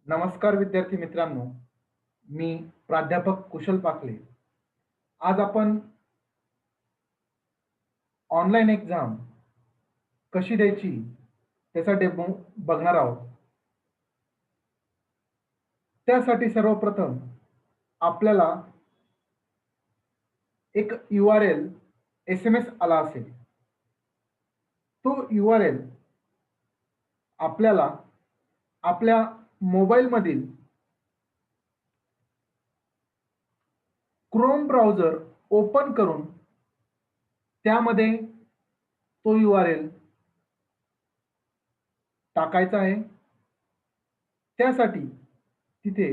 नमस्कार विद्यार्थी मित्रांनो, मी प्राध्यापक कुशल पाखले. आज आपण ऑनलाईन एक्झाम कशी द्यायची त्याचा डेमो बघणार आहोत. त्यासाठी सर्वप्रथम आपल्याला एक URL SMS आला असेल. तो URL आपल्याला आपल्या मोबाईलमधील क्रोम ब्राउझर ओपन करून त्यामध्ये तो URL टाकायचा आहे. त्यासाठी तिथे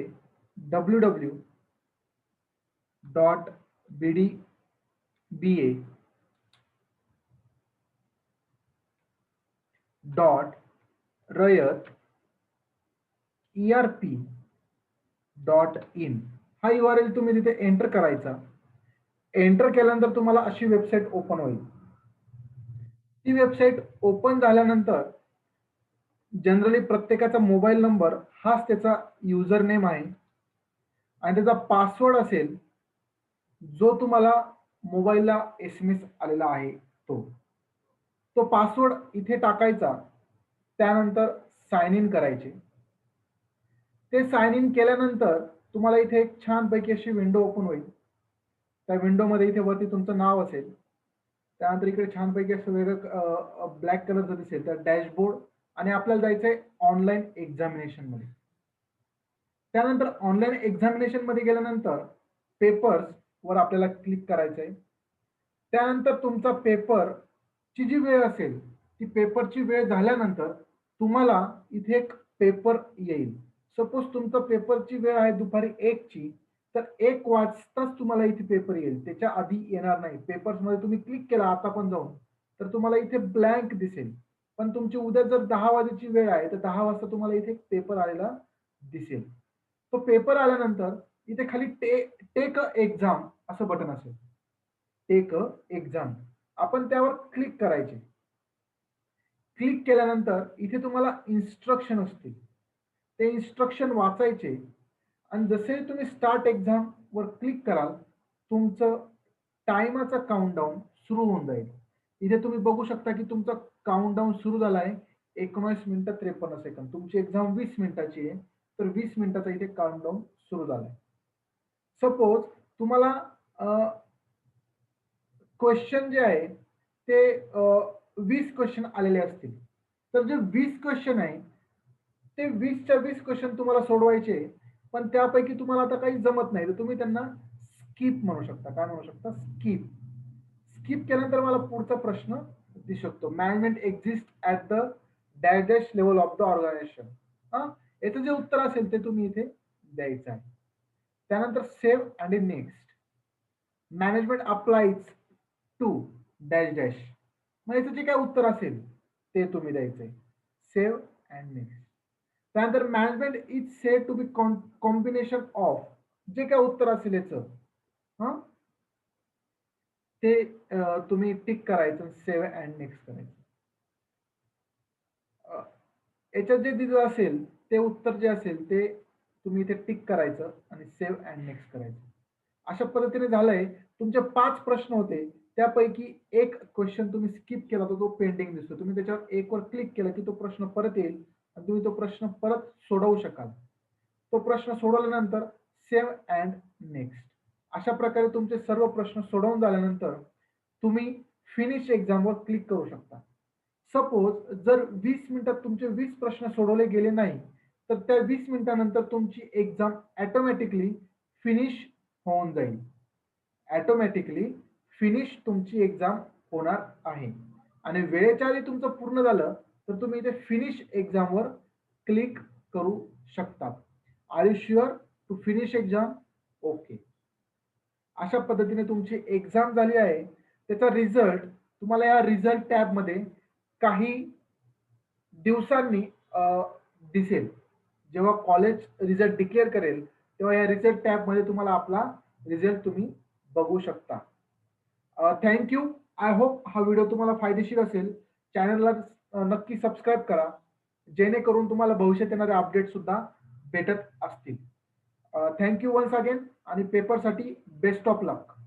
www.bdba.rayat.erp.in हा URL तुम्ही तिथे एंटर करायचा. एंटर केल्यानंतर तुम्हाला अशी वेबसाईट ओपन होईल. ती वेबसाईट ओपन झाल्यानंतर जनरली प्रत्येकाचा मोबाईल नंबर हाच त्याचा युजर नेम आहे आणि त्याचा पासवर्ड असेल जो तुम्हाला मोबाईलला SMS आलेला आहे तो पासवर्ड इथे टाकायचा. त्यानंतर साइन इन करायचे. ते साइन इन केल्यानंतर तुम्हाला इथे एक छानपैकी अशी विंडो ओपन होईल. त्या विंडोमध्ये इथे वरती तुमचं नाव असेल. त्यानंतर इकडे छानपैकी असं वेगळं ब्लॅक कलरचं दिसेल तर डॅशबोर्ड आणि आपल्याला जायचंय ऑनलाईन एक्झामिनेशनमध्ये. त्यानंतर ऑनलाईन एक्झामिनेशनमध्ये गेल्यानंतर पेपर्सवर आपल्याला क्लिक करायचंय. त्यानंतर तुमचा पेपरची जी वेळ असेल, ती पेपरची वेळ झाल्यानंतर तुम्हाला इथे एक पेपर येईल. सपोज तुमचा पेपरची वेळ आहे दुपारी 1 ची, तर 1 वाजताच तुम्हाला इथे पेपर येईल. त्याच्या आधी येणार नाही. पेपर्समध्ये तुम्ही क्लिक केला आता पण जाऊन, तर तुम्हाला इथे ब्लँक दिसेल. पण तुमची उद्या जर 10 वाजेची वेळ आहे, तर 10 वाजता तुम्हाला इथे एक पेपर आलेला दिसेल. तो पेपर आल्यानंतर इथे खाली टेक अ एक्झाम असं बटन असेल. Take a exam. आपण त्यावर क्लिक करायचे. क्लिक केल्यानंतर इथे तुम्हाला इन्स्ट्रक्शन असतील. ते इन्स्ट्रक्शन वाचायचे आणि जसे तुम्ही स्टार्ट एक्झाम वर क्लिक कराल, तुमचं टाईमाचा काउंटडाऊन सुरू होऊन जाईल. इथे तुम्ही बघू शकता की तुमचा काउंटडाऊन सुरू झाला आहे. 19 मिनिटं 53 सेकंद. तुमची एक्झाम 20 मिनिटाची आहे. तर 20 मिनिटाचा इथे काउंटडाऊन सुरू झालाय. सपोज तुम्हाला क्वेश्चन जे आहे ते 20 क्वेश्चन आलेले असतील. तर जे 20 क्वेश्चन आहे, ते 20च्या 20 क्वेश्चन तुम्हाला सोडवायचे आहे. पण त्यापैकी तुम्हाला आता काही जमत नाही, तर तुम्ही त्यांना स्किप म्हणू शकता. काय म्हणू शकता? स्किप. स्किप केल्यानंतर मला पुढचा प्रश्न दिसू शकतो. Management exist at the dash dash level of the organisation. हां, याचं जे उत्तर असेल ते तुम्ही इथे द्यायचं आहे. त्यानंतर सेव्ह आणि next. Management applies to dash dash. मग याचं जे काही उत्तर असेल ते तुम्ही द्यायचंय. Save and next. त्यानंतर management is said to be combination of. जे काही उत्तर असेल याचं हं, ते तुम्ही टिक करायचं. सेव्ह अँड नेक्स्ट करायचं. याच्यात जे दिलं असेल ते उत्तर जे असेल ते तुम्ही इथे टिक करायचं आणि सेव्ह अँड नेक्स्ट करायचं. अशा पद्धतीने झालंय. तुमचे 5 प्रश्न होते. त्यापैकी एक क्वेश्चन तुम्ही स्किप केला तर तो पेंडिंग दिसतो. तुम्ही त्याच्यावर 1 वर क्लिक केलं की तो प्रश्न परत येईल आणि तुम्ही तो प्रश्न परत सोडवू शकाल. तो प्रश्न सोडवल्यानंतर सेव्ह अँड नेक्स्ट. अशा प्रकारे तुमचे सर्व प्रश्न सोडवून झाल्यानंतर तुम्ही फिनिश एक्झामवर क्लिक करू शकता. सपोज जर 20 मिनिटात तुमचे 20 प्रश्न सोडवले गेले नाही, तर त्या 20 मिनिटानंतर तुमची एक्झाम ऑटोमॅटिकली फिनिश होऊन जाईल. ऑटोमॅटिकली फिनिश तुमची एक्झाम होणार आहे आणि वेळेच्या आधी तुमचं पूर्ण झालं, तर तुम्ही इथे फिनिश एक्झामवर क्लिक करू शकता. Are you sure to finish exam? Okay. अशा पद्धतीने तुमची एक्झाम झाली आहे. त्याचा रिझल्ट तुम्हाला या रिझल्ट टॅबमध्ये काही दिवसांनी दिसेल. जेव्हा कॉलेज रिझल्ट डिक्लेअर करेल, तेव्हा या रिझल्ट टॅबमध्ये तुम्हाला आपला रिझल्ट तुम्ही बघू शकता. Thank you. आय होप हा व्हिडिओ तुम्हाला फायदेशीर असेल. चॅनलला नक्की सबस्क्राईब करा, जेणेकरून तुम्हाला भविष्यात येणारे अपडेट सुद्धा भेटत असतील. थँक्यू वन्स अगेन आणि पेपरसाठी बेस्ट ऑफ लक.